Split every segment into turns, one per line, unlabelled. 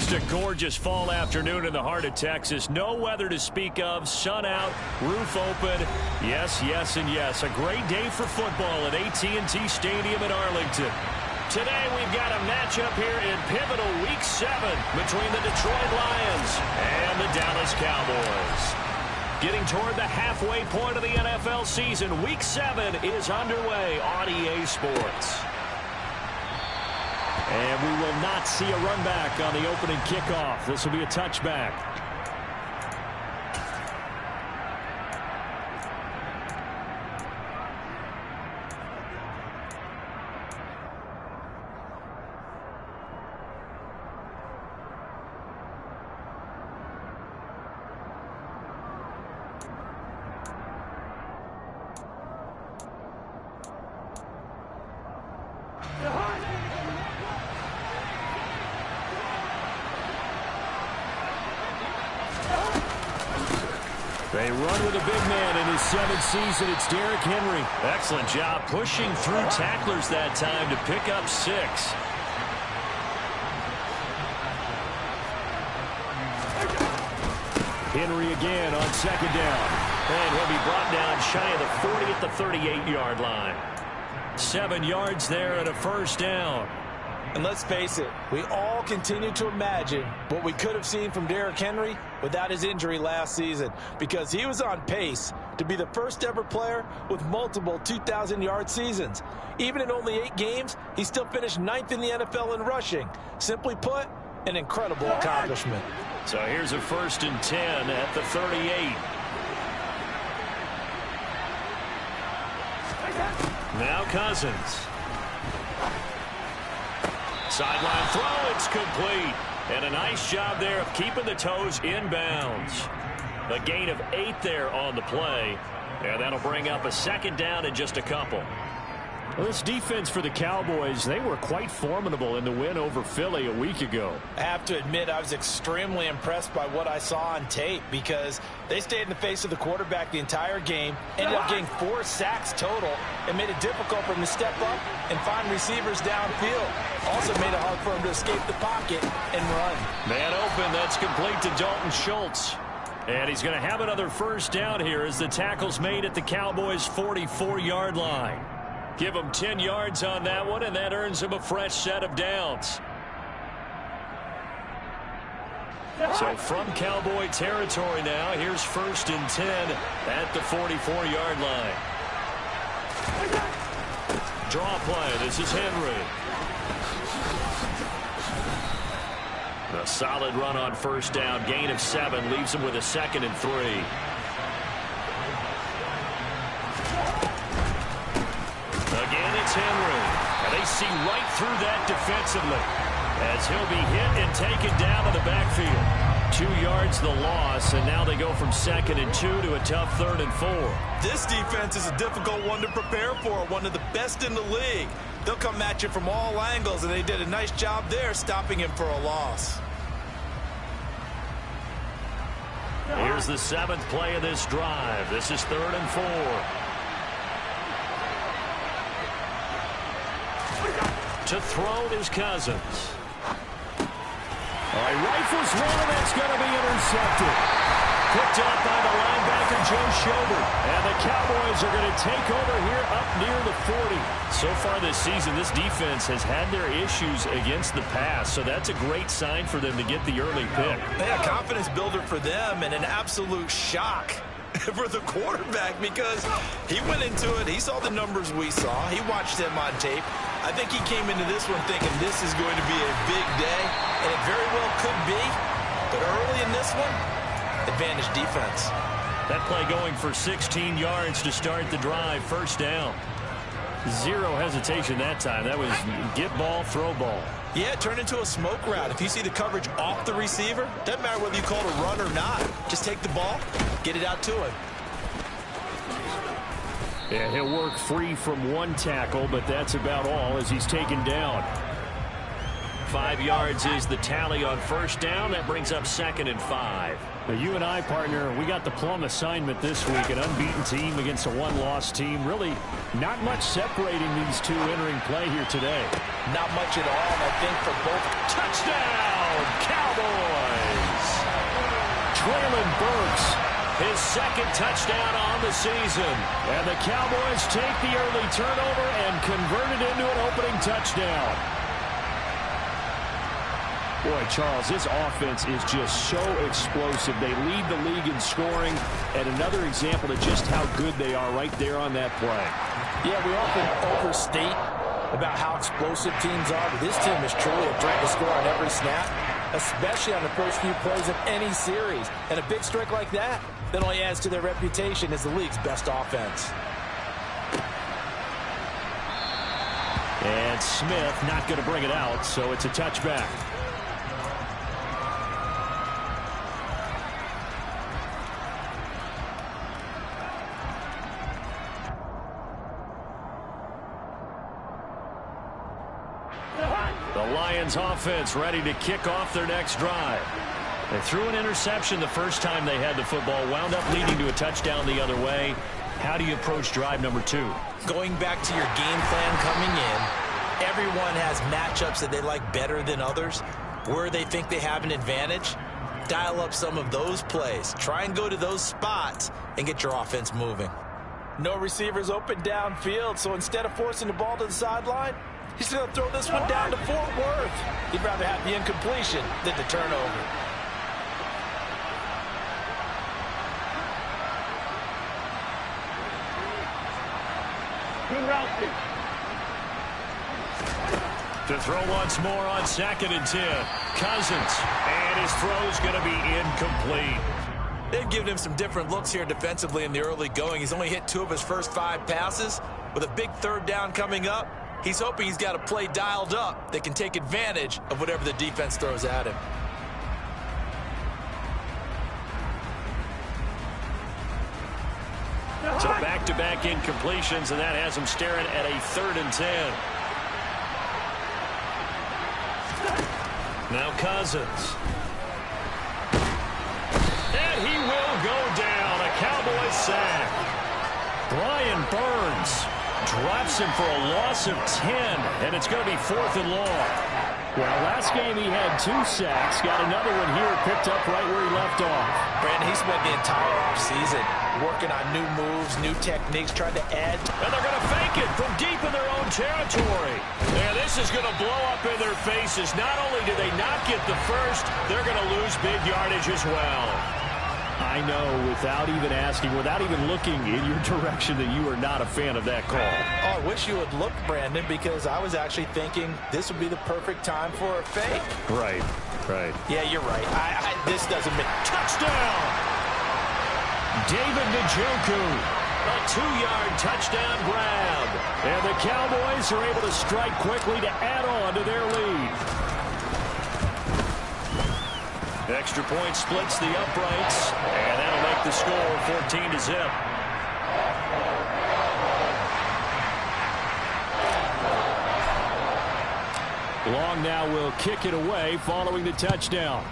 Just a gorgeous fall afternoon in the heart of Texas. No weather to speak of. Sun out, roof open. Yes, yes, and yes. A great day for football at AT&T Stadium in Arlington. Today we've got a matchup here in pivotal Week 7 between the Detroit Lions and the Dallas Cowboys. Getting toward the halfway point of the NFL season, Week 7 is underway on EA Sports. And we will not see a run back on the opening kickoff. This will be a touchback. They run with a big man in his 7th season. It's Derrick Henry. Excellent job pushing through tacklers that time to pick up 6. Henry again on 2nd down. And he'll be brought down shy of the 40 at the 38-yard line. 7 yards there and a 1st down.
And let's face it, we all continue to imagine what we could have seen from Derrick Henry without his injury last season, because he was on pace to be the first ever player with multiple 2,000-yard seasons. Even in only 8 games, he still finished 9th in the NFL in rushing. Simply put, an incredible accomplishment.
So here's a 1st and 10 at the 38. Now Cousins. Sideline throw, it's complete. And a nice job there of keeping the toes inbounds. A gain of 8 there on the play. And that'll bring up a 2nd down in just a couple. Well, this defense for the Cowboys, they were quite formidable in the win over Philly a week ago.
I have to admit, I was extremely impressed by what I saw on tape, because they stayed in the face of the quarterback the entire game, ended up getting 4 sacks total, and made it difficult for him to step up and find receivers downfield. Also made it hard for him to escape the pocket and run.
Man open, that's complete to Dalton Schultz. And he's going to have another 1st down here as the tackle's made at the Cowboys' 44-yard line. Give him 10 yards on that one, and that earns him a fresh set of downs. So from Cowboy territory now, here's 1st and 10 at the 44-yard line. Draw play. This is Henry. A solid run on 1st down. Gain of 7 leaves him with a 2nd and 3. Again, it's Henry. And they see right through that defensively as he'll be hit and taken down to the backfield. 2 yards the loss, and now they go from 2nd and 2 to a tough 3rd and 4.
This defense is a difficult one to prepare for, one of the best in the league. They'll come at you from all angles, and they did a nice job there stopping him for a loss.
Here's the 7th play of this drive. This is 3rd and 4. To throw is Cousins. All right, rifles one, that's going to be intercepted. Picked up by the linebacker, Joe Schobert. And the Cowboys are going to take over here up near the 40. So far this season, this defense has had their issues against the pass, so that's a great sign for them to get the early pick.
Yeah, confidence builder for them, and an absolute shock for the quarterback, because he went into it, he saw the numbers we saw, he watched them on tape. I think he came into this one thinking this is going to be a big day, and it very well could be, but early in this one, advantage defense.
That play going for 16 yards to start the drive. 1st down. 0 hesitation that time. That was get ball, throw ball.
Yeah, it turned into a smoke route. If you see the coverage off the receiver, doesn't matter whether you call it a run or not. Just take the ball, get it out to him.
Yeah, he'll work free from 1 tackle, but that's about all as he's taken down. 5 yards is the tally on first down. That brings up 2nd and 5.
Now, you and I, partner, we got the plum assignment this week. An unbeaten team against a one-loss team. Really not much separating these two entering play here today.
Not much at all, I think, for both.
Touchdown, Cowboys! Traylon Burks, his 2nd touchdown on the season. And the Cowboys take the early turnover and convert it into an opening touchdown.
Boy, Charles, this offense is just so explosive. They lead the league in scoring, and another example of just how good they are right there on that play.
Yeah, we often overstate about how explosive teams are, but this team is truly a threat to score on every snap, especially on the first few plays of any series. And a big strike like that only adds to their reputation as the league's best offense.
And Smith not going to bring it out, so it's a touchback. The Lions offense ready to kick off their next drive. They threw an interception the first time they had the football, wound up leading to a touchdown the other way. How do you approach drive number 2?
Going back to your game plan coming in, everyone has matchups that they like better than others. Where they think they have an advantage, dial up some of those plays. Try and go to those spots and get your offense moving. No receivers open downfield, so instead of forcing the ball to the sideline, he's going to throw this one down to Fort Worth. He'd rather have the incompletion than the turnover.
To throw once more on 2nd and 10. Cousins. And his throw's going to be incomplete.
They've given him some different looks here defensively in the early going. He's only hit 2 of his first 5 passes. With a big 3rd down coming up, he's hoping he's got a play dialed up that can take advantage of whatever the defense throws at him.
So back-to-back incompletions, and that has him staring at a 3rd and 10. Now Cousins. And he will go down. A Cowboys sack. Brian Burns drops him for a loss of 10, and it's going to be 4th and long.
Well, last game he had 2 sacks. Got another one here picked up right where he left off.
Brandon, he spent the entire offseason working on new moves, new techniques, trying to add.
And they're going to fake it from deep in their own territory. And this is going to blow up in their faces. Not only do they not get the first, they're going to lose big yardage as well.
I know, without even asking, without even looking in your direction, that you are not a fan of that call.
Oh, I wish you would look, Brandon, because I was actually thinking this would be the perfect time for a fake.
Right.
Yeah, you're right. This doesn't make...
Touchdown! David Njoku. A 2-yard touchdown grab. And the Cowboys are able to strike quickly to add on to their lead. Extra point splits the uprights, and that'll make the score 14-0.
Long now will kick it away following the touchdown.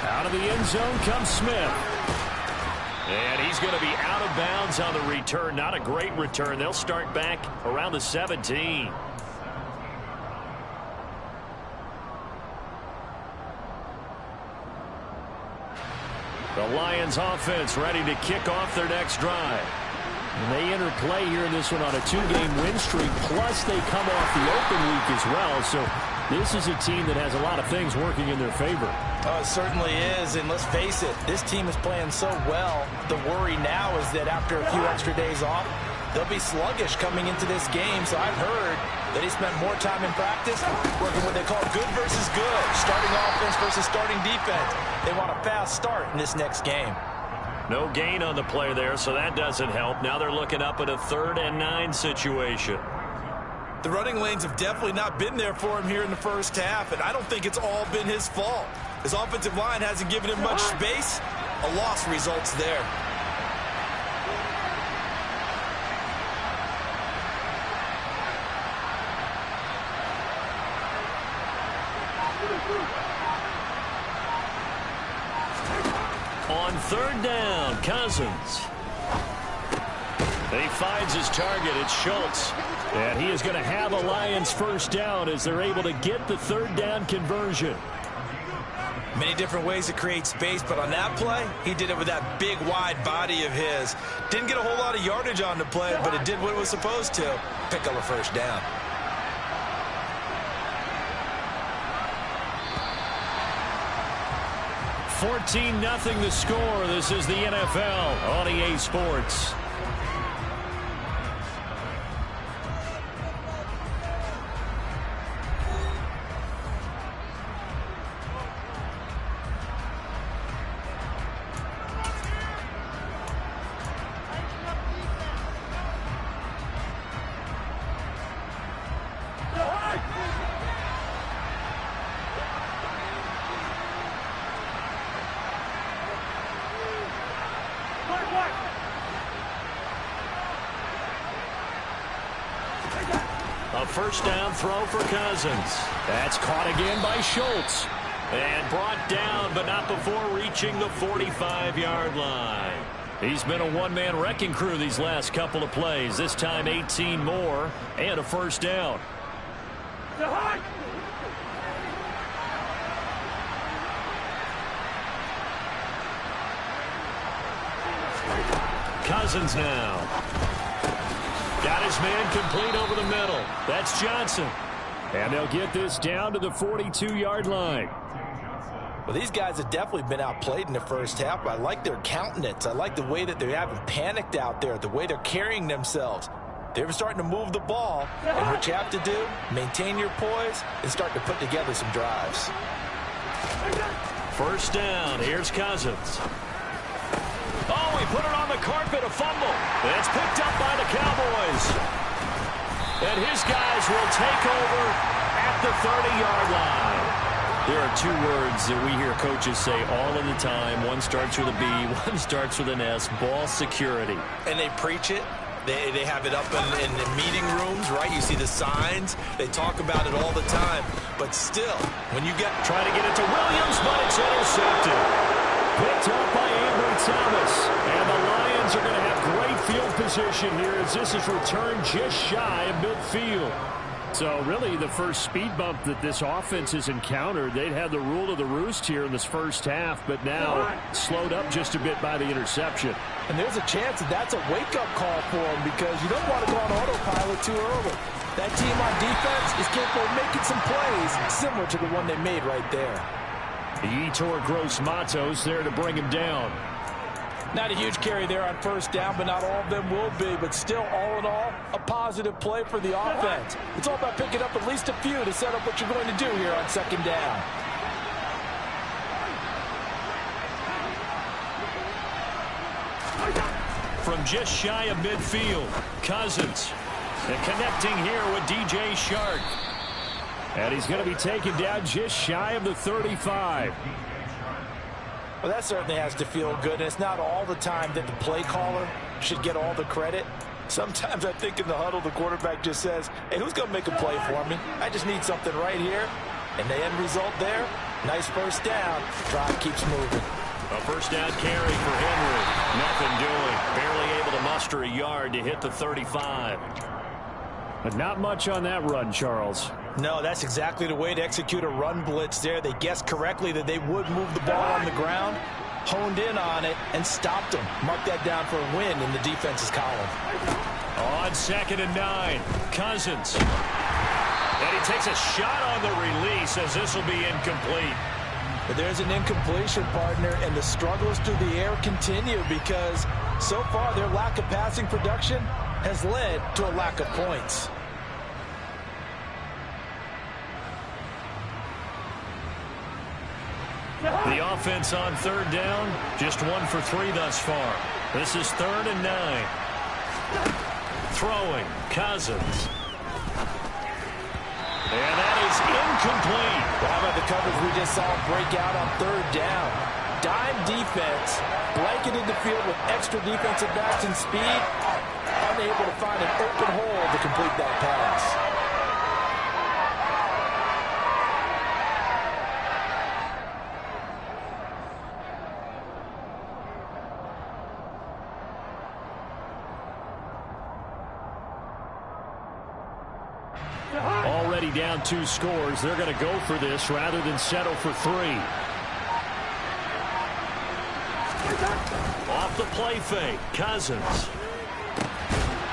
Out of the end zone comes Smith.
And he's going to be out of bounds on the return. Not a great return. They'll start back around the 17. The Lions offense ready to kick off their next drive.
And they enter play here in this one on a 2-game win streak, plus they come off the open week as well. So this is a team that has a lot of things working in their favor.
Oh, it certainly is, and let's face it, this team is playing so well. The worry now is that after a few extra days off, they'll be sluggish coming into this game. So I've heard that he spent more time in practice working what they call good versus good, starting offense versus starting defense. They want a fast start in this next game.
No gain on the play there, so that doesn't help. Now they're looking up at a 3rd and 9 situation.
The running lanes have definitely not been there for him here in the first half, and I don't think it's all been his fault. His offensive line hasn't given him much space. A loss results there.
On third down, Cousins. He finds his target. It's Schultz. And he is going to have a Lions first down as they're able to get the third down conversion.
Many different ways to create space, but on that play, he did it with that big, wide body of his. Didn't get a whole lot of yardage on the play, but it did what it was supposed to. Pick up a first down.
$14-0 the score. This is the NFL on EA Sports. A first down throw for Cousins. That's caught again by Schultz. And brought down, but not before reaching the 45-yard line. He's been a one-man wrecking crew these last couple of plays. This time 18 more and a first down. Cousins now. Got his man complete over the middle. That's Johnson. And they'll get this down to the 42-yard line.
Well, these guys have definitely been outplayed in the first half, but I like their countenance. I like the way that they haven't panicked out there, the way they're carrying themselves. They're starting to move the ball, and what you have to do, maintain your poise and start to put together some drives.
First down. Here's Cousins. Oh, he put it on the carpet, a fumble. It's picked up by the Cowboys. And his guys will take over at the 30-yard line. There are two words that we hear coaches say all of the time. One starts with a B, one starts with an S, ball security.
And they preach it. They have it up in the meeting rooms, right? You see the signs. They talk about it all the time. But still, when you get...
Trying to get it to Williams, but it's intercepted. Picked up by Ambry Thomas. And the Lions are going to have great field position here as this is returned just shy of midfield. So really the first speed bump that this offense has encountered, they'd had the rule of the roost here in this first half, but now slowed up just a bit by the interception.
And there's a chance that that's a wake-up call for them because you don't want to go on autopilot too early. That team on defense is capable of making some plays similar to the one they made right there.
Yetur Gross-Matos there to bring him down.
Not a huge carry there on first down, but not all of them will be. But still, all in all, a positive play for the offense. It's all about picking up at least a few to set up what you're going to do here on second down.
From just shy of midfield, Cousins. And connecting here with DJ Shark. And he's going to be taken down just shy of the 35.
Well, that certainly has to feel good, and it's not all the time that the play caller should get all the credit. Sometimes I think in the huddle, the quarterback just says, hey, who's going to make a play for me? I just need something right here. And the end result there, nice first down. Drive keeps moving.
A first down carry for Henry. Nothing doing. Barely able to muster a yard to hit the 35.
But not much on that run, Charles.
No, that's exactly the way to execute a run blitz there. They guessed correctly that they would move the ball on the ground, honed in on it, and stopped them. Mark that down for a win in the defense's column.
On second and 9, Cousins. And he takes a shot on the release as this will be incomplete.
But there's an incompletion, partner, and the struggles through the air continue because so far their lack of passing production has led to a lack of points.
The offense on third down, just 1 for 3 thus far. This is 3rd and 9. Throwing, Cousins. And that is incomplete.
How about the coverage we just saw break out on third down? Dime defense, blanketed the field with extra defensive backs and speed, unable to find an open hole to complete that pass.
already down 2 scores. They're going to go for this rather than settle for 3.
Off the play fake, Cousins.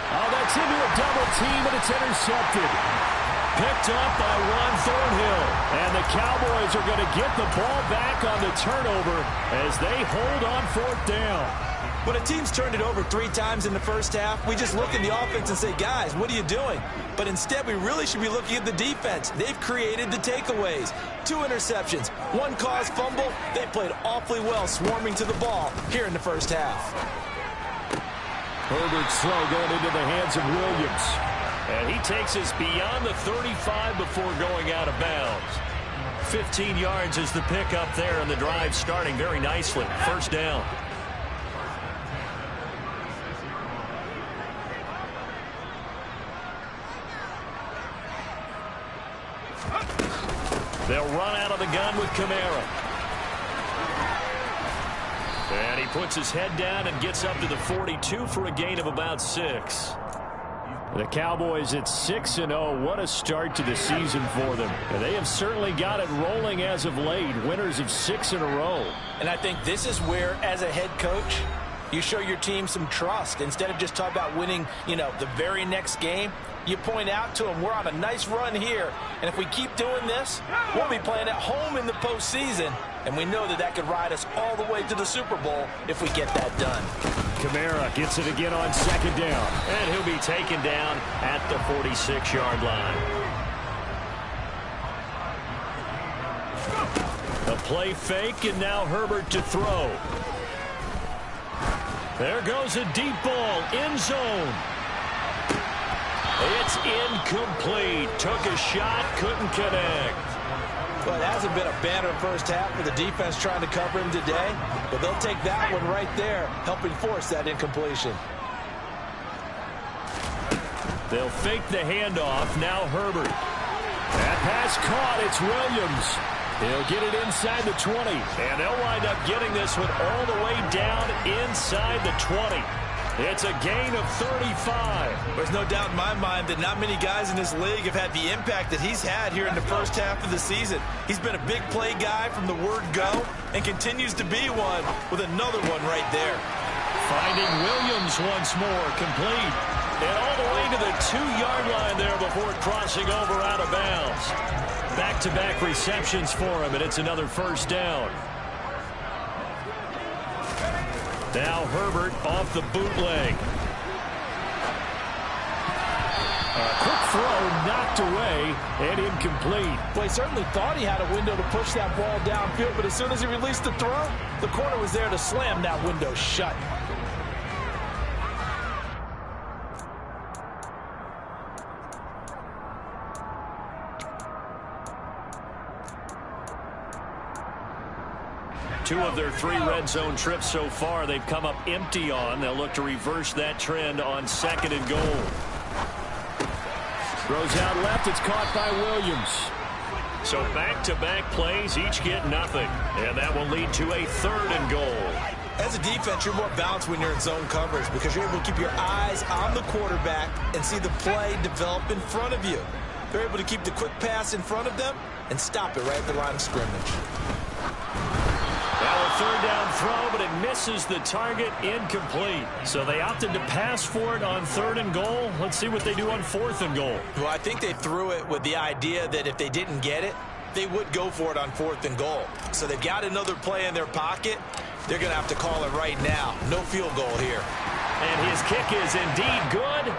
Oh, that's into a double team, and it's intercepted.
Picked up by Juan Thornhill.
And the Cowboys are going to get the ball back on the turnover as they hold on 4th down.
When a team's turned it over 3 times in the first half, we just look at the offense and say, guys, what are you doing? But instead, we really should be looking at the defense. They've created the takeaways. 2 interceptions, 1 caused fumble. They played awfully well swarming to the ball here in the first half.
Herbert's throw going into the hands of Williams.
And he takes us beyond the 35 before going out of bounds. 15 yards is the pickup there, and the drive starting very nicely. 1st down. They'll run out of the gun with Kamara. And he puts his head down and gets up to the 42 for a gain of about 6.
The Cowboys at 6-0. What a start to the season for them. And they have certainly got it rolling as of late. Winners of 6 in a row.
And I think this is where, as a head coach, you show your team some trust. Instead of just talking about winning, the very next game, you point out to them, we're on a nice run here. And if we keep doing this, we'll be playing at home in the postseason. And we know that could ride us all the way to the Super Bowl if we get that done.
Kamara gets it again on 2nd down.
And he'll be taken down at the 46-yard line. A play fake, and now Herbert to throw. There goes a deep ball, end zone. It's incomplete. Took a shot, couldn't connect.
Well, it hasn't been a banner first half for the defense trying to cover him today, but they'll take that one right there, helping force that incompletion.
They'll fake the handoff. Now Herbert.
That pass caught. It's Williams. He'll get it inside the 20.
And they'll wind up getting this one all the way down inside the 20. It's a gain of 35.
There's no doubt in my mind that not many guys in this league have had the impact that he's had here in the first half of the season. He's been a big play guy from the word go and continues to be one with another one right there.
Finding Williams once more, complete. And all the way to the 2-yard line there before crossing over out of bounds. Back-to-back receptions for him, and it's another 1st down. Now Herbert off the bootleg.
A quick throw knocked away and incomplete.
Well, he certainly thought he had a window to push that ball downfield, but as soon as he released the throw, the corner was there to slam that window shut.
Two of their 3 red zone trips so far they've come up empty on. They'll look to reverse that trend on 2nd and goal.
Throws out left. It's caught by Williams.
So back-to-back plays, each get nothing. And that will lead to a 3rd and goal.
As a defense, you're more balanced when you're in zone coverage because you're able to keep your eyes on the quarterback and see the play develop in front of you. They're able to keep the quick pass in front of them and stop it right at the line of scrimmage.
Well, a 3rd down throw, but it misses the target, incomplete. So they opted to pass for it on 3rd and goal. Let's see what they do on 4th and goal.
Well, I think they threw it with the idea that if they didn't get it, they would go for it on 4th and goal. So they've got another play in their pocket. They're going to have to call it right now. No field goal here.
And his kick is indeed good.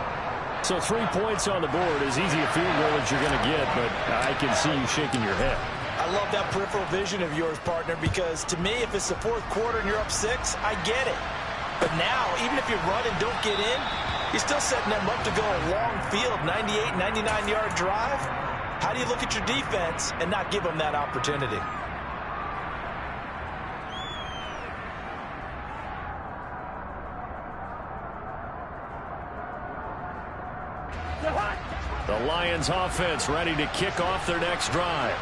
So 3 points on the board, as easy a field goal as you're going to get, but I can see you shaking your head.
I love that peripheral vision of yours, partner, because to me, if it's the 4th quarter and you're up 6, I get it. But now, even if you run and don't get in, you're still setting them up to go a long field, 98, 99-yard drive. How do you look at your defense and not give them that opportunity?
The Lions offense ready to kick off their next drive.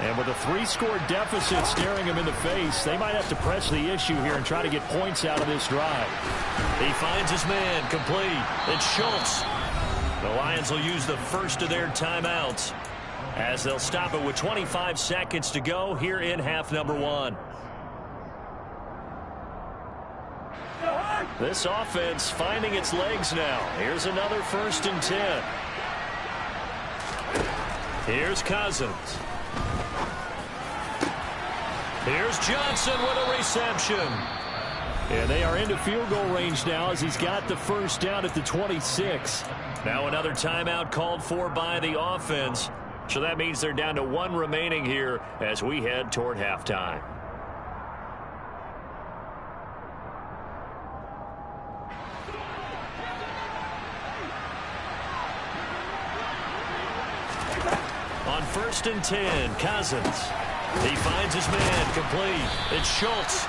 And with a 3-score deficit staring him in the face, they might have to press the issue here and try to get points out of this drive. He finds his man, complete. It's Schultz. The Lions will use the first of their timeouts. as they'll stop it with 25 seconds to go here in half number 1. This offense finding its legs now. Here's another 1st and 10. Here's Cousins. Here's Johnson with a reception. And they are into field goal range now as he's got the first down at the 26. Now another timeout called for by the offense. So that means they're down to 1 remaining here as we head toward halftime. On 1st and 10, Cousins. He finds his man complete. It's Schultz.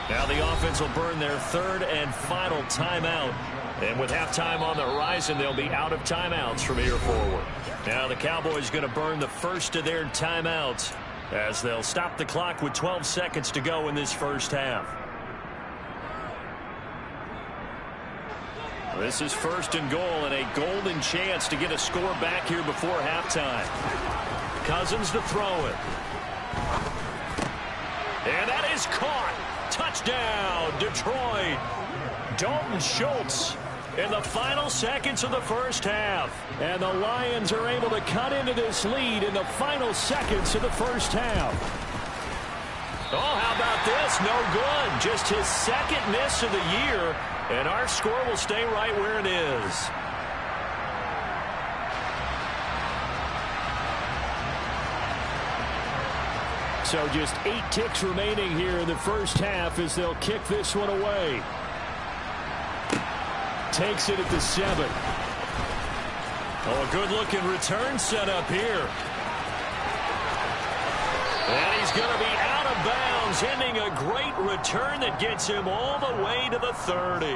Now the offense will burn their 3rd and final timeout. And with halftime on the horizon, they'll be out of timeouts from here forward. Now the Cowboys going to burn the first of their timeouts as they'll stop the clock with 12 seconds to go in this first half. This is 1st and goal and a golden chance to get a score back here before halftime. Cousins to throw it. And that is caught. Touchdown, Detroit. Dalton Schultz in the final seconds of the first half. And the Lions are able to cut into this lead in the final seconds of the first half. Oh, how about this? No good. Just his 2nd miss of the year. And our score will stay right where it is.
So just 8 ticks remaining here in the first half as they'll kick this one away. Takes it at the 7.
Oh, a good-looking return set up here. And he's going to be out of bounds, ending a great return that gets him all the way to the 30.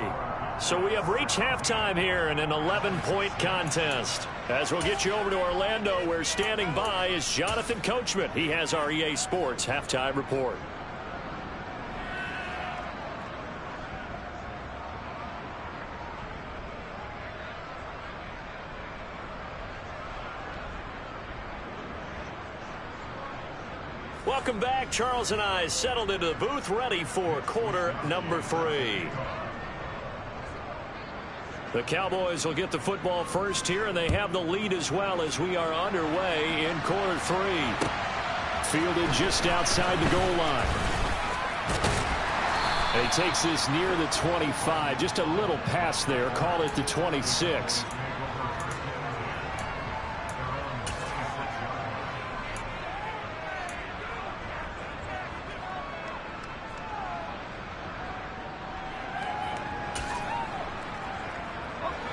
So we have reached halftime here in an 11-point contest. As we'll get you over to Orlando, where standing by is Jonathan Coachman. He has our EA Sports halftime report. Welcome back. Charles and I settled into the booth, ready for quarter number 3. The Cowboys will get the football first here, and they have the lead as well as we are underway in quarter 3. Fielded just outside the goal line. And he takes this near the 25. Just a little pass there. Call it the 26.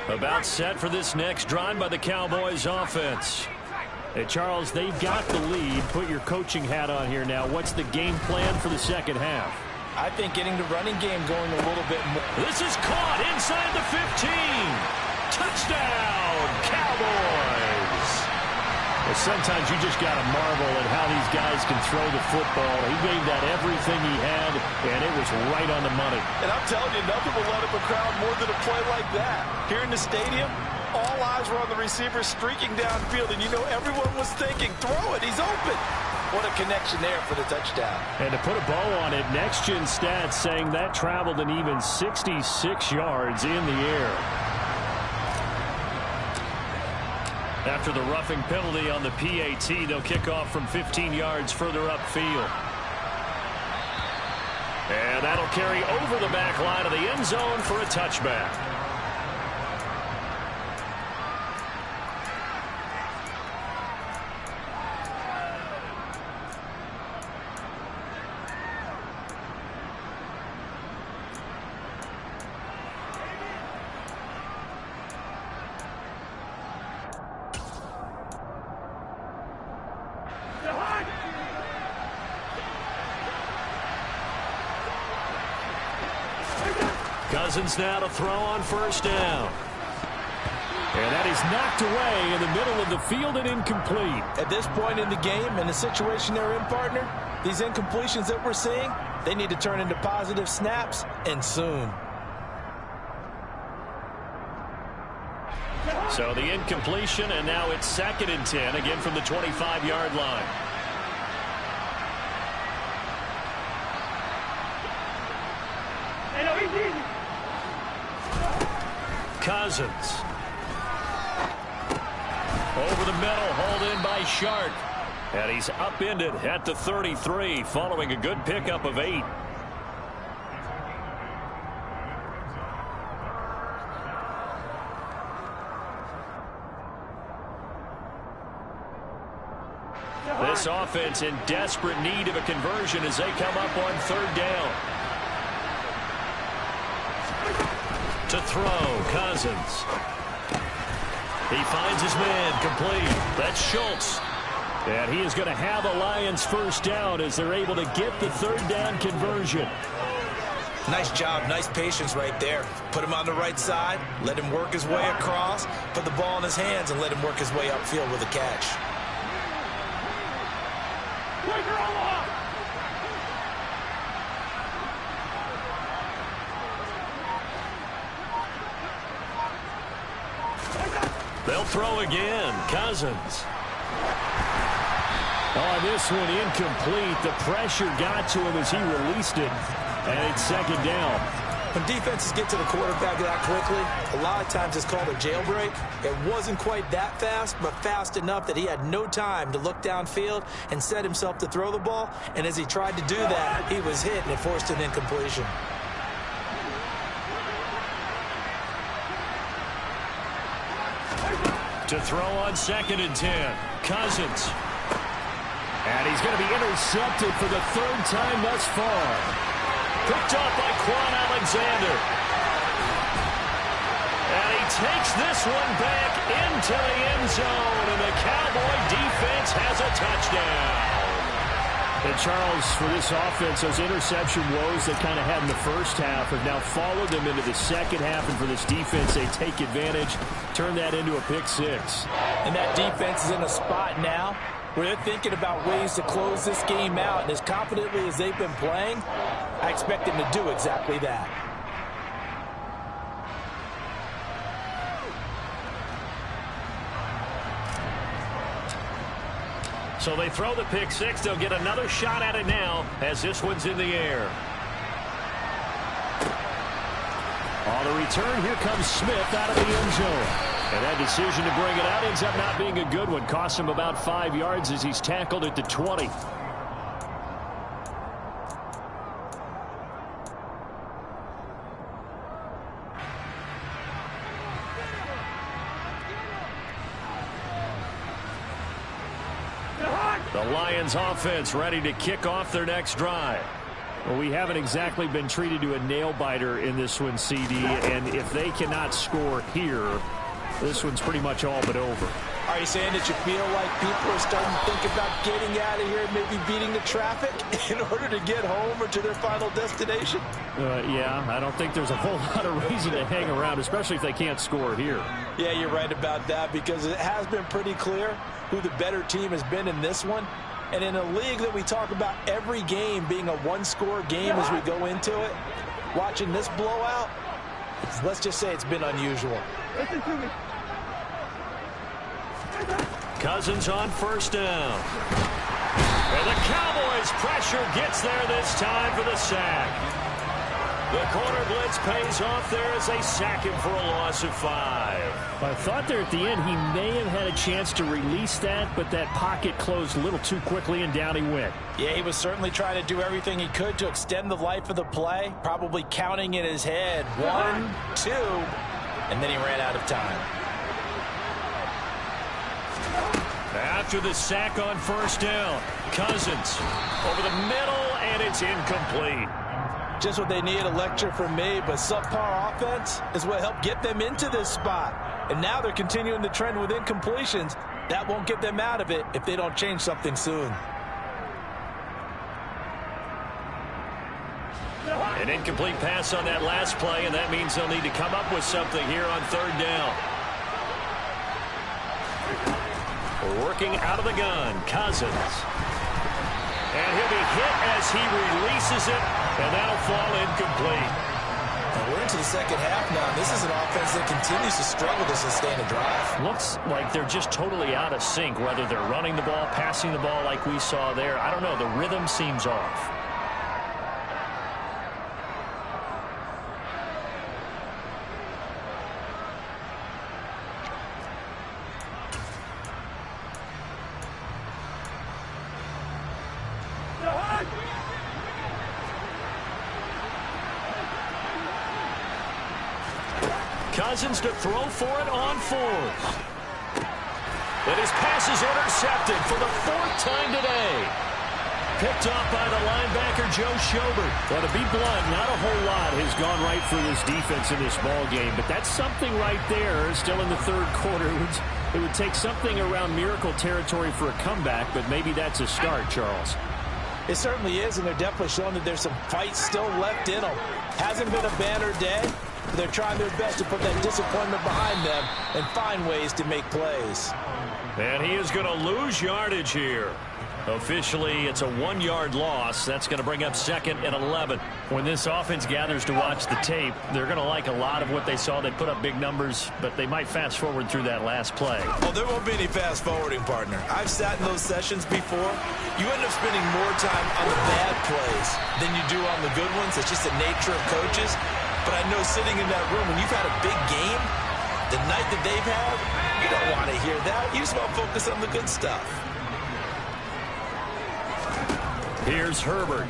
About set for this next drive by the Cowboys offense. Hey, Charles, they've got the lead. Put your coaching hat on here now. What's the game plan for the second half?
I think getting the running game going a little bit more.
This is caught inside the 15. Touchdown, Cowboys. Well, sometimes you just got to marvel at how these guys can throw the football. He gave that everything he had, and it was right on the money.
And I'm telling you, nothing will let up a crowd more than a play like that. Here in the stadium, all eyes were on the receiver streaking downfield, and you know everyone was thinking, throw it, he's open. What a connection there for the touchdown.
And to put a bow on it, Next Gen Stats saying that traveled an even 66 yards in the air. After the roughing penalty on the PAT, they'll kick off from 15 yards further upfield. And that'll carry over the back line of the end zone for a touchback. Cousins now to throw on first down. And that is knocked away in the middle of the field and incomplete.
At this point in the game, in the situation they're in, partner, these incompletions that we're seeing, they need to turn into positive snaps, and soon.
So the incompletion, and now it's 2nd and 10, again from the 25-yard line. Cousins. Over the middle, hauled in by Sharp. And he's upended at the 33, following a good pickup of 8. This offense in desperate need of a conversion as they come up on 3rd down. To throw, Cousins. He finds his man, complete. That's Schultz. And he is going to have a Lions 1st down as they're able to get the 3rd down conversion.
Nice job, nice patience right there. Put him on the right side, let him work his way across, put the ball in his hands, and let him work his way upfield with a catch.
They'll throw again. Cousins.
On this one, incomplete. The pressure got to him as he released it. And it's 2nd down.
When defenses get to the quarterback that quickly, a lot of times it's called a jailbreak. It wasn't quite that fast, but fast enough that he had no time to look downfield and set himself to throw the ball. And as he tried to do that, he was hit and it forced an incompletion.
To throw on 2nd and 10. Cousins.
And he's going to be intercepted for the 3rd time thus far.
Picked up by Quan Alexander. And he takes this one back into the end zone. And the Cowboy defense has a touchdown.
And Charles, for this offense, those interception woes they kind of had in the 1st half have now followed them into the 2nd half. And for this defense, they take advantage, turn that into a pick 6.
And that defense is in a spot now where they're thinking about ways to close this game out. And as confidently as they've been playing, I expect them to do exactly that.
So they throw the pick 6. They'll get another shot at it now as this one's in the air.
On the return, here comes Smith out of the end zone. And that decision to bring it out ends up not being a good one. Costs him about 5 yards as he's tackled at the 20.
The Lions offense ready to kick off their next drive.
Well, we haven't exactly been treated to a nail-biter in this one, CD, and if they cannot score here, this one's pretty much all but over.
Are you saying that you feel like people are starting to think about getting out of here, maybe beating the traffic in order to get home or to their final destination?
Yeah, I don't think there's a whole lot of reason to hang around, especially if they can't score here.
Yeah, you're right about that because it has been pretty clear who the better team has been in this one. And in a league that we talk about every game being a one-score game as we go into it, watching this blowout, let's just say it's been unusual.
Listen to me.
Cousins on 1st down. And the Cowboys' pressure gets there this time for the sack. The corner blitz pays off there as they sack him for a loss of 5.
I thought there at the end he may have had a chance to release that, but that pocket closed a little too quickly and down he went.
Yeah, he was certainly trying to do everything he could to extend the life of the play, probably counting in his head 1, 2, and then he ran out of time.
After the sack on 1st down, Cousins over the middle, and it's incomplete.
Just what they need, a lecture from me, but subpar offense is what helped get them into this spot. And now they're continuing the trend with incompletions. That won't get them out of it if they don't change something soon.
An incomplete pass on that last play, and that means they'll need to come up with something here on 3rd down. Working out of the gun, Cousins. And he'll be hit as he releases it, and that'll fall incomplete.
Now we're into to the second half now, and this is an offense that continues to struggle to sustain a drive.
Looks like they're just totally out of sync, whether they're running the ball, passing the ball like we saw there. I don't know. The rhythm seems off. Cousins to throw for it on fourth. And his pass is intercepted for the fourth time today. Picked off by the linebacker, Joe Schobert. Well, to be blunt, not a whole lot has gone right for this defense in this ball game, but that's something right there. Still in the third quarter. It would take something around miracle territory for a comeback, but maybe that's a start, Charles.
It certainly is, and they're definitely showing that there's some fight still left in them. Hasn't been a banner day. They're trying their best to put that disappointment behind them and find ways to make plays.
And he is going to lose yardage here. Officially, it's a 1-yard loss. That's going to bring up 2nd and 11. When this offense gathers to watch the tape, they're going to like a lot of what they saw. They put up big numbers, but they might fast forward through that last play.
Oh, there won't be any fast forwarding, partner. I've sat in those sessions before. You end up spending more time on the bad plays than you do on the good ones. It's just the nature of coaches. But I know sitting in that room, when you've had a big game, the night that they've had, you don't want to hear that. You just want to focus on the good stuff.
Here's Herbert.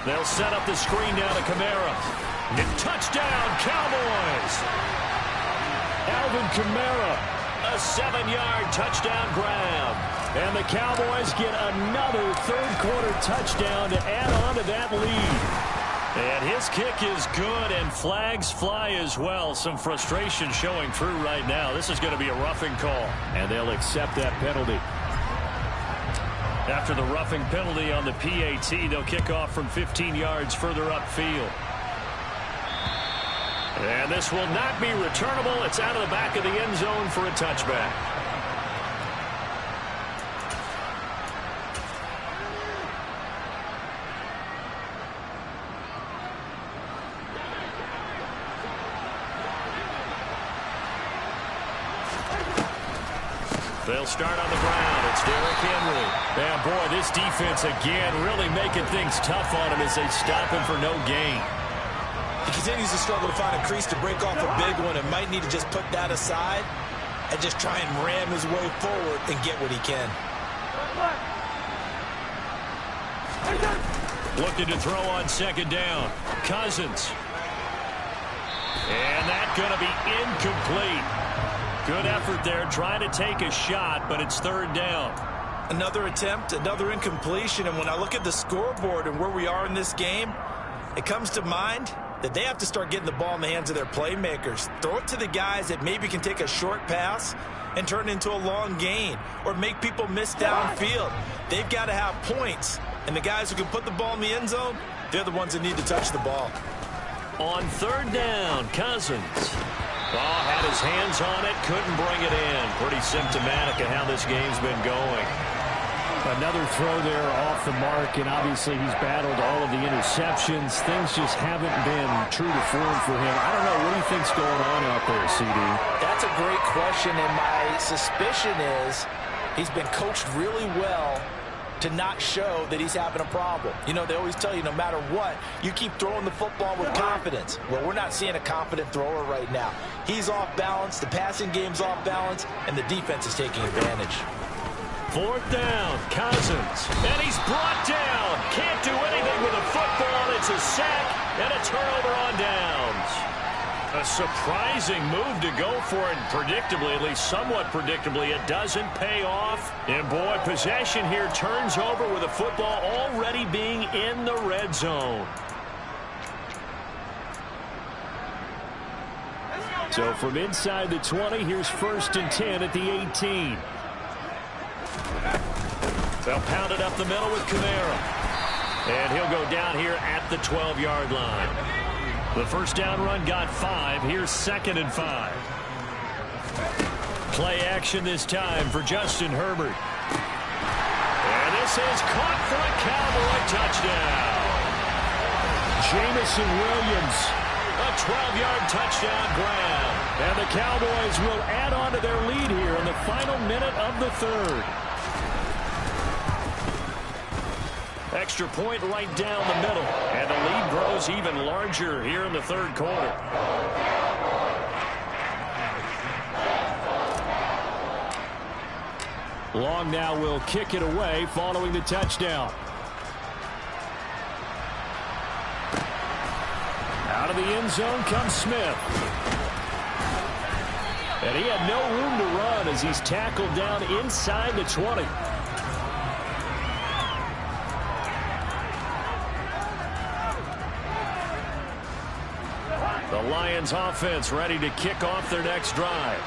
They'll set up the screen down to Kamara. And touchdown, Cowboys! Alvin Kamara, a 7-yard touchdown grab. And the Cowboys get another third-quarter touchdown to add on to that lead. And his kick is good, and flags fly as well. Some frustration showing through right now. This is going to be a roughing call. And they'll accept that penalty. After the roughing penalty on the PAT, they'll kick off from 15 yards further upfield. And this will not be returnable. It's out of the back of the end zone for a touchback. They'll start on the ground. It's Derrick Henry. And boy, this defense again really making things tough on him as they stop him for no gain.
He continues to struggle to find a crease to break off a big one and might need to just put that aside and just try and ram his way forward and get what he can.
Looking to throw on 2nd down. Cousins. And that's going to be incomplete. Good effort there, trying to take a shot, but it's 3rd down.
Another attempt, another incompletion, and when I look at the scoreboard and where we are in this game, it comes to mind that they have to start getting the ball in the hands of their playmakers. Throw it to the guys that maybe can take a short pass and turn it into a long gain or make people miss downfield. They've got to have points, and the guys who can put the ball in the end zone, they're the ones that need to touch the ball.
On 3rd down, Cousins. Oh, had his hands on it, couldn't bring it in. Pretty symptomatic of how this game's been going.
Another throw there off the mark, and obviously he's battled all of the interceptions. Things just haven't been true to form for him. I don't know. What do you think's going on out there, CD?
That's a great question, and my suspicion is he's been coached really well to not show that he's having a problem. You know, they always tell you no matter what, you keep throwing the football with confidence. Well, we're not seeing a confident thrower right now. He's off balance, the passing game's off balance, and the defense is taking advantage.
4th down, Cousins. And he's brought down. Can't do anything with a football. It's a sack and a turnover on downs. A surprising move to go for it, predictably, at least somewhat predictably. It doesn't pay off. And boy, possession here turns over with a football already being in the red zone.
So from inside the 20, here's 1st and 10 at the 18.
They'll pound it up the middle with Kamara. And he'll go down here at the 12-yard line. The 1st down run got 5. Here's 2nd and 5. Play action this time for Justin Herbert. And this is caught for a Cowboy touchdown.
Jamison Williams.
A 12-yard touchdown grab.
And the Cowboys will add on to their lead here in the final minute of the third.
Extra point right down the middle. And the lead grows even larger here in the third quarter.
Long now will kick it away following the touchdown. Out of the end zone comes Smith. And he had no room to run as he's tackled down inside the 20.
The Lions offense ready to kick off their next drive.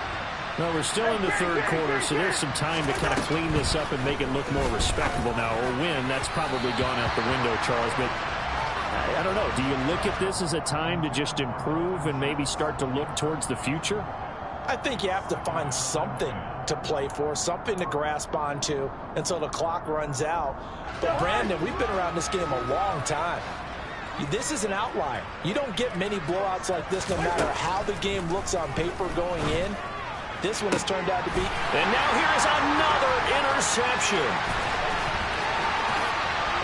Well, we're still in the third quarter, so there's some time to kind of clean this up and make it look more respectable now. Or win, that's probably gone out the window, Charles. But I don't know. Do you look at this as a time to just improve and maybe start to look towards the future?
I think you have to find something to play for, something to grasp onto until the clock runs out. But, Brandon, we've been around this game a long time. This is an outlier. You don't get many blowouts like this no matter how the game looks on paper going in. This one has turned out to be.
And now here is another interception.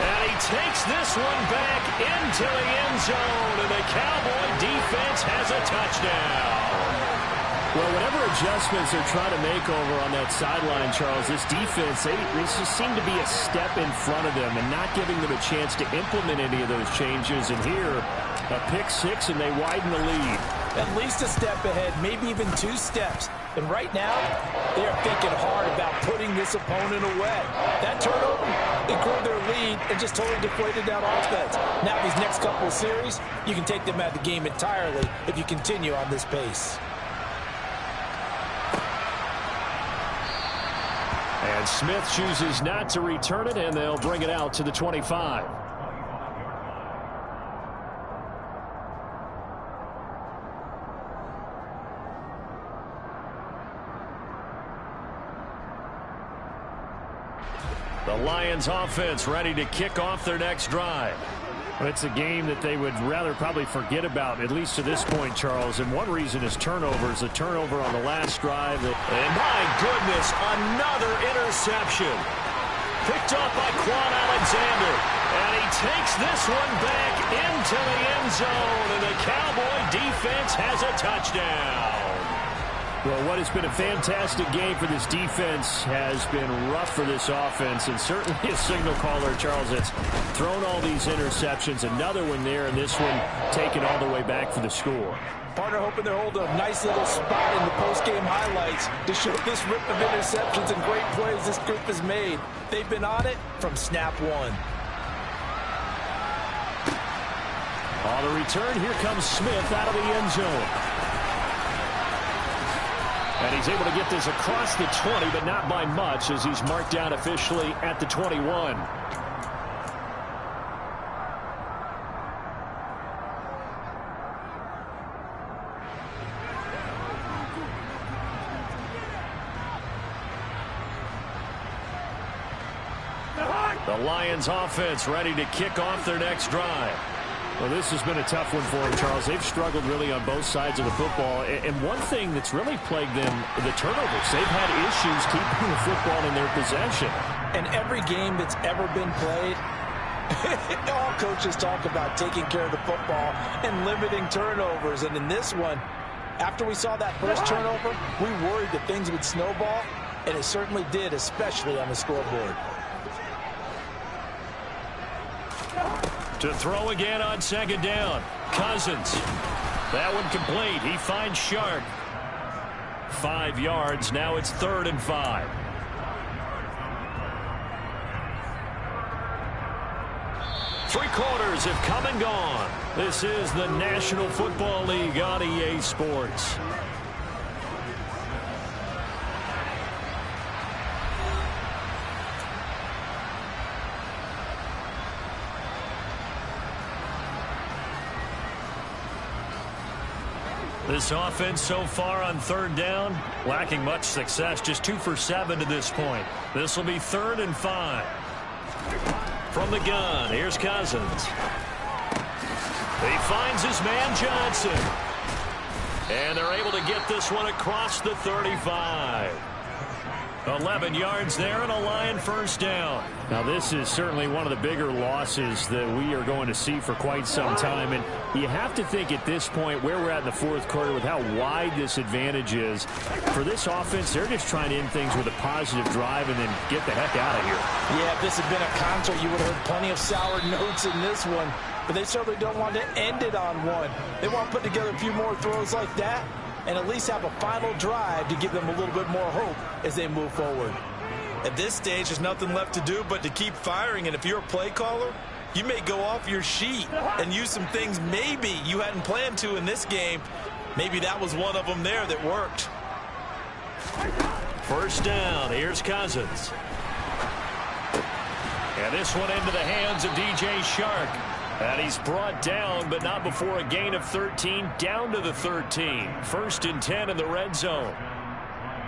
And he takes this one back into the end zone, and the Cowboy defense has a touchdown.
Well, whatever adjustments they're trying to make over on that sideline, Charles, this defense, they just seem to be a step in front of them and not giving them a chance to implement any of those changes. And here, a pick six, and they widen the lead.
At least a step ahead, maybe even 2 steps. And right now, they are thinking hard about putting this opponent away. That turnover, it grew their lead and just totally deflated that offense. Now, these next couple of series, you can take them out of the game entirely if you continue on this pace.
And Smith chooses not to return it, and they'll bring it out to the 25.
The Lions offense ready to kick off their next drive.
Well, it's a game that they would rather probably forget about, at least to this point, Charles. And one reason is turnovers. A turnover on the last drive.
And my goodness, another interception. Picked up by Quan Alexander. And he takes this one back into the end zone. And the Cowboy defense has a touchdown.
Well, what has been a fantastic game for this defense has been rough for this offense, and certainly a signal caller, Charles, that's thrown all these interceptions. Another one there, and this one taken all the way back for the score.
Partner hoping they're holding a nice little spot in the post-game highlights to show this rip of interceptions and great plays this group has made. They've been on it from snap one.
On the return, here comes Smith out of the end zone. And he's able to get this across the 20, but not by much, as he's marked down officially at the 21.
The Lions offense ready to kick off their next drive.
Well, this has been a tough one for them, Charles. They've struggled really on both sides of the football. And one thing that's really plagued them, the turnovers. They've had issues keeping the football in their possession.
And every game that's ever been played, all coaches talk about taking care of the football and limiting turnovers. And in this one, after we saw that first turnover, we worried that things would snowball, and it certainly did, especially on the scoreboard.
To throw again on second down. Cousins. That one complete. He finds Shark. 5 yards. Now it's 3rd and 5. Three quarters have come and gone. This is the National Football League on EA Sports. This offense so far on 3rd down, lacking much success, just 2 for 7 to this point. This will be 3rd and 5. From the gun, here's Cousins. He finds his man Johnson. And they're able to get this one across the 35. 11 yards there and a Lion first down.
Now this is certainly one of the bigger losses that we are going to see for quite some time. And you have to think at this point where we're at in the fourth quarter with how wide this advantage is. For this offense, they're just trying to end things with a positive drive and then get the heck out of here.
Yeah, if this had been a concert, you would have heard plenty of sour notes in this one. But they certainly don't want to end it on one. They want to put together a few more throws like that and at least have a final drive to give them a little bit more hope as they move forward.
At this stage, there's nothing left to do but to keep firing. And if you're a play caller, you may go off your sheet and use some things maybe you hadn't planned to in this game. Maybe that was one of them there that worked.
First down. Here's Cousins. And this one into the hands of DJ Shark. And he's brought down, but not before a gain of 13, down to the 13. First and 10 in the red zone.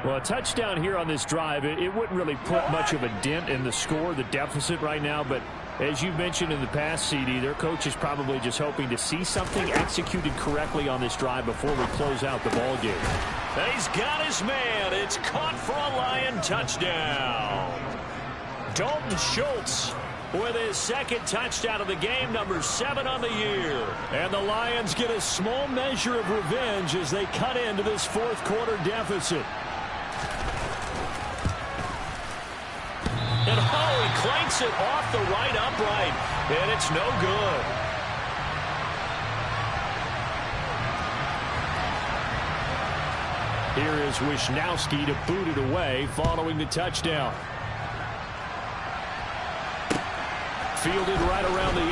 Well, a touchdown here on this drive, it wouldn't really put much of a dent in the score, the deficit right now. But as you mentioned in the past, CD, their coach is probably just hoping to see something executed correctly on this drive before we close out the ball game.
And he's got his man. It's caught for a Lion touchdown. Dalton Schultz with his second touchdown of the game, number 7 on the year. And the Lions get a small measure of revenge as they cut into this fourth quarter deficit. And he clanks it off the right upright, and it's no good.
Here is Wisnowski to boot it away following the touchdown. Fielded right around the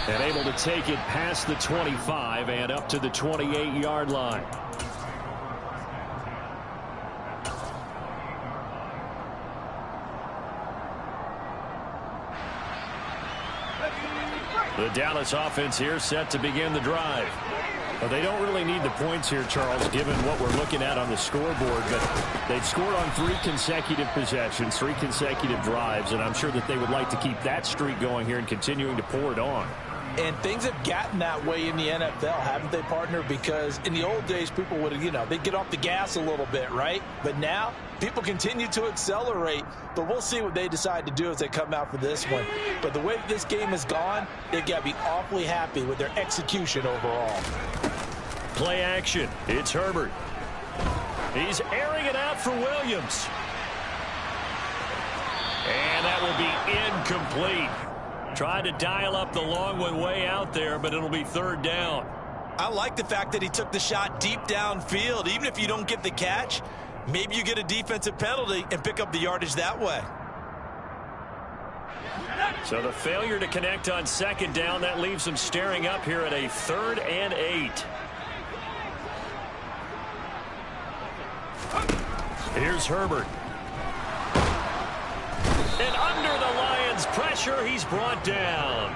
8. And able to take it past the 25 and up to the 28-yard line. The Dallas offense here set to begin the drive. Well, they don't really need the points here, Charles, given what we're looking at on the scoreboard. But they've scored on 3 consecutive possessions, 3 consecutive drives, and I'm sure that they would like to keep that streak going here and continuing to pour it on.
And things have gotten that way in the NFL, haven't they, partner? Because in the old days, people would, they'd get off the gas a little bit, right? But now, people continue to accelerate. But we'll see what they decide to do as they come out for this one. But the way this game has gone, they've got to be awfully happy with their execution overall.
Play action. It's Herbert. He's airing it out for Williams. And that will be incomplete. Tried to dial up the long one way out there, but it'll be third down.
I like the fact that he took the shot deep downfield. Even if you don't get the catch, maybe you get a defensive penalty and pick up the yardage that way.
So the failure to connect on second down, that leaves them staring up here at a 3rd and 8. Here's Herbert. And under the Lions' pressure, he's brought down.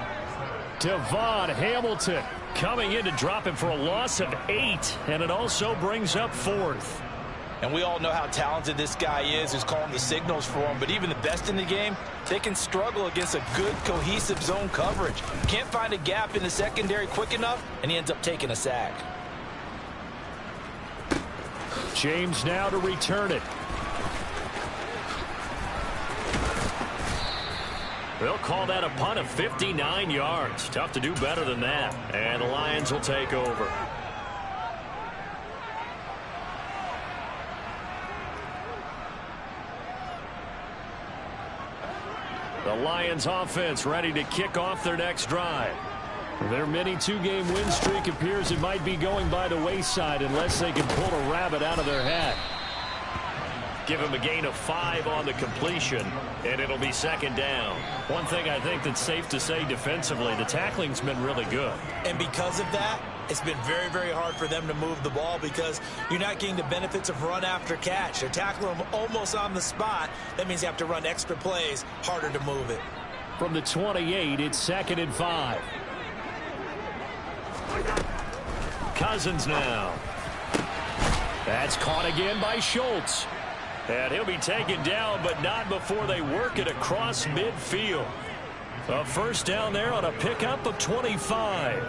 Devon Hamilton
coming in to drop him for a loss of 8. And it also brings up 4th.
And we all know how talented this guy is who's calling the signals for him. But even the best in the game, they can struggle against a good, cohesive zone coverage. Can't find a gap in the secondary quick enough, and he ends up taking a sack.
James now to return it.
They'll call that a punt of 59 yards. Tough to do better than that. And the Lions will take over. The Lions offense ready to kick off their next drive. Their mini 2-game win streak appears it might be going by the wayside unless they can pull a rabbit out of their hat. Give him a gain of 5 on the completion, and it'll be second down. One thing I think that's safe to say defensively, the tackling's been really good.
And because of that, it's been very, very hard for them to move the ball because you're not getting the benefits of run after catch. They're tackling them almost on the spot. That means you have to run extra plays, harder to move it.
From the 28, it's 2nd and 5.
Cousins now. That's caught again by Schultz. And he'll be taken down, but not before they work it across midfield. A first down there on a pickup of 25.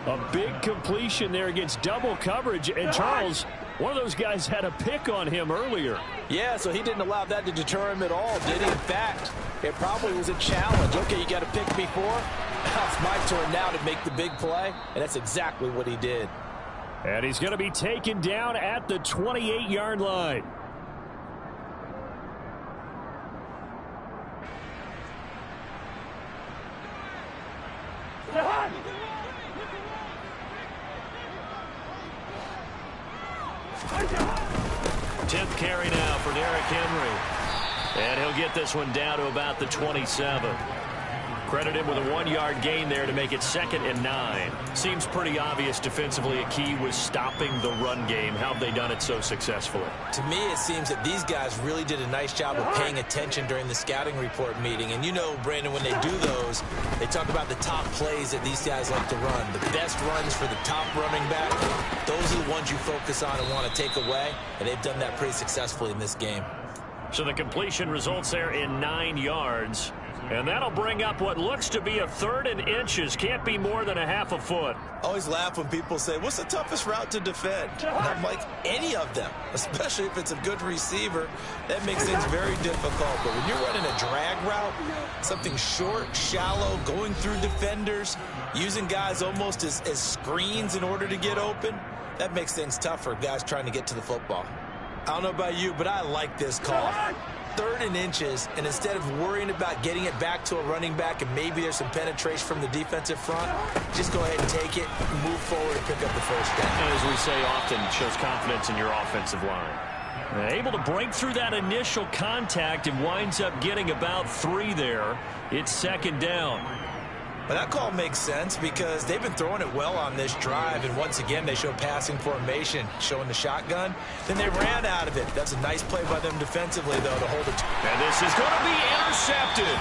A big completion there against double coverage. And Charles, one of those guys had a pick on him earlier.
Yeah, so he didn't allow that to deter him at all, did he? In fact, it probably was a challenge. Okay, you got a pick before. Now it's my turn now to make the big play, and that's exactly what he did.
And he's going to be taken down at the 28-yard line.
Tenth carry now for Derrick Henry. And he'll get this one down to about the 27. Credit him with a 1-yard gain there to make it 2nd and 9. Seems pretty obvious defensively a key was stopping the run game. How have they done it so successfully?
To me, it seems that these guys really did a nice job of paying attention during the scouting report meeting. And you know, Brandon, when they do those, they talk about the top plays that these guys like to run. The best runs for the top running back, those are the ones you focus on and want to take away. And they've done that pretty successfully in this game.
So the completion results there in 9 yards. And that'll bring up what looks to be a 3rd and inches. Can't be more than a half a foot.
I always laugh when people say, what's the toughest route to defend? And I'm like, any of them, especially if it's a good receiver. That makes things very difficult. But when you're running a drag route, something short, shallow, going through defenders, using guys almost as screens in order to get open, that makes things tough for guys trying to get to the football. I don't know about you, but I like this call. 3rd and inches, and instead of worrying about getting it back to a running back and maybe there's some penetration from the defensive front, just go ahead and take it, move forward, and pick up the first down.
And as we say often, it shows confidence in your offensive line. Able to break through that initial contact and winds up getting about 3 there. It's 2nd down.
Well, that call makes sense because they've been throwing it well on this drive, and once again they show passing formation, showing the shotgun. Then they ran out of it. That's a nice play by them defensively, though, to hold it.
And this is going to be intercepted.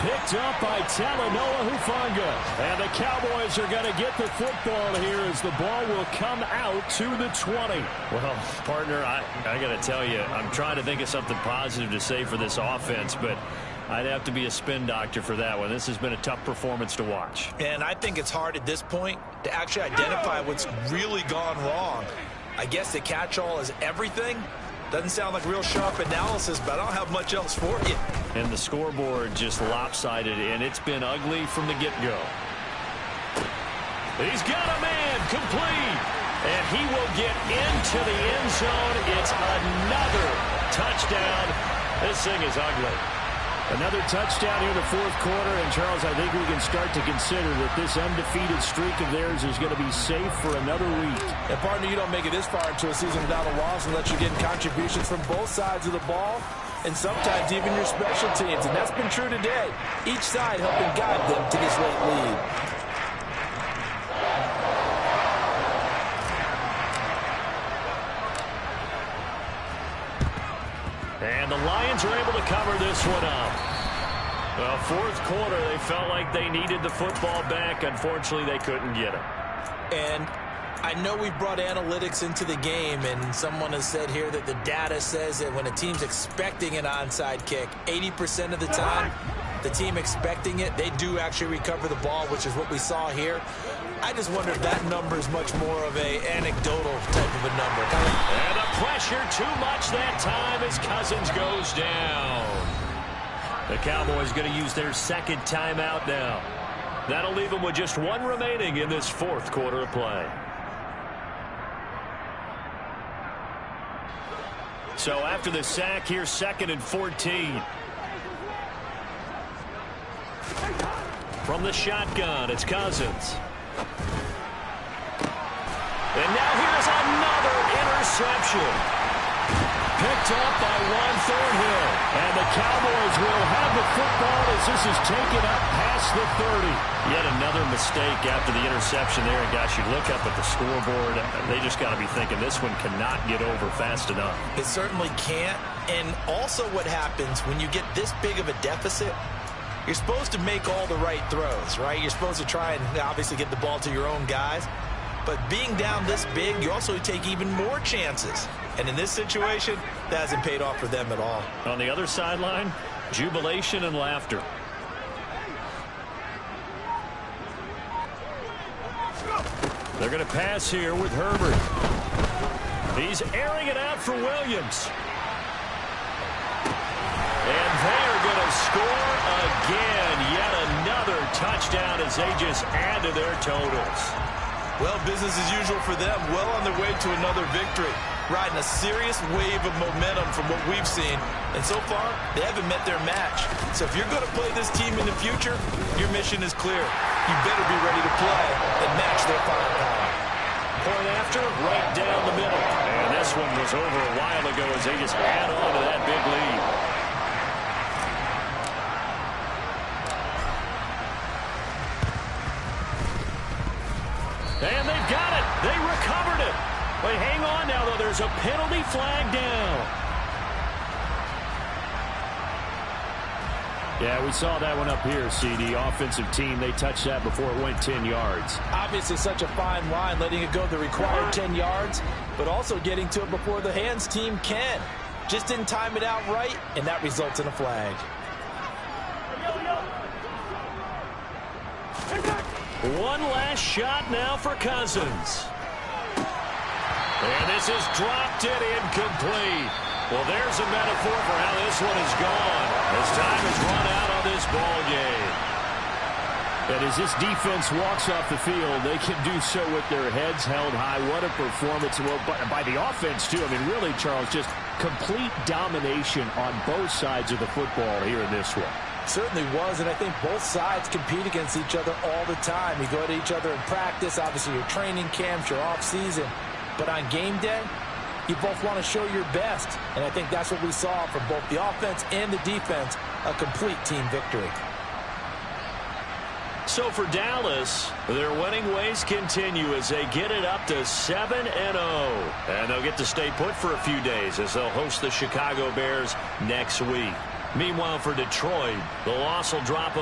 Picked up by Talanoa Hufanga. And the Cowboys are going to get the football here as the ball will come out to the 20.
Well, partner, I got to tell you, I'm trying to think of something positive to say for this offense, but I'd have to be a spin doctor for that one. This has been a tough performance to watch.
And I think it's hard at this point to actually identify what's really gone wrong. I guess the catch-all is everything. Doesn't sound like real sharp analysis, but I don't have much else for you.
And the scoreboard just lopsided, and it's been ugly from the get-go. He's got a man complete, and he will get into the end zone. It's another touchdown. This thing is ugly.
Another touchdown here in the 4th quarter. And, Charles, I think we can start to consider that this undefeated streak of theirs is going to be safe for another week.
And, partner, you don't make it this far into a season without a loss unless you're getting contributions from both sides of the ball and sometimes even your special teams. And that's been true today. Each side helping guide them to this late lead.
And the Lions are able to cover this one up. Well, 4th quarter, they felt like they needed the football back. Unfortunately, they couldn't get it.
And I know we brought analytics into the game, and someone has said here that the data says that when a team's expecting an onside kick, 80% of the time, the team expecting it, they do actually recover the ball, which is what we saw here. I just wonder if that number is much more of a anecdotal type of a number.
And the pressure too much that time as Cousins goes down. The Cowboys going to use their 2nd timeout now. That'll leave them with just 1 remaining in this 4th quarter of play. So after the sack, here's 2nd and 14. From the shotgun, it's Cousins. And now here's another interception. Picked up by Juan Thornhill. And the Cowboys will have the football as this is taken up past the 30. Yet another mistake after the interception there. And gosh, you look up at the scoreboard, they just got to be thinking this one cannot get over fast enough.
It certainly can't. And also what happens when you get this big of a deficit, you're supposed to make all the right throws, right? You're supposed to try and obviously get the ball to your own guys. But being down this big, you also take even more chances. And in this situation, that hasn't paid off for them at all.
On the other sideline, jubilation and laughter. They're going to pass here with Herbert. He's airing it out for Williams. And they're going to score again. Yet another touchdown as they just add to their totals.
Well, business as usual for them. Well on their way to another victory. Riding a serious wave of momentum from what we've seen. And so far, they haven't met their match. So if you're going to play this team in the future, your mission is clear. You better be ready to play and match their firepower.
Point after, right down the middle. And this one was over a while ago as they just add on to that big lead. And they've got it. They recovered it. But hang on now, though. There's a penalty flag down.
Yeah, we saw that one up here, CD. Offensive team, they touched that before it went 10 yards.
Obviously such a fine line, letting it go the required 10 yards, but also getting to it before the hands team can. Just didn't time it out right, and that results in a flag.
One last shot now for Cousins. And this is dropped it incomplete. Well, there's a metaphor for how this one is gone as time has run out on this ball game.
And as this defense walks off the field, they can do so with their heads held high. What a performance. Well, by the offense, too. I mean, really, Charles, just complete domination on both sides of the football here in this one.
Certainly was, and I think both sides compete against each other all the time. You go to each other in practice, obviously your training camps, your off-season. But on game day, you both want to show your best. And I think that's what we saw from both the offense and the defense, a complete team victory.
So for Dallas, their winning ways continue as they get it up to 7-0. And they'll get to stay put for a few days as they'll host the Chicago Bears next week. Meanwhile, for Detroit, the loss will drop them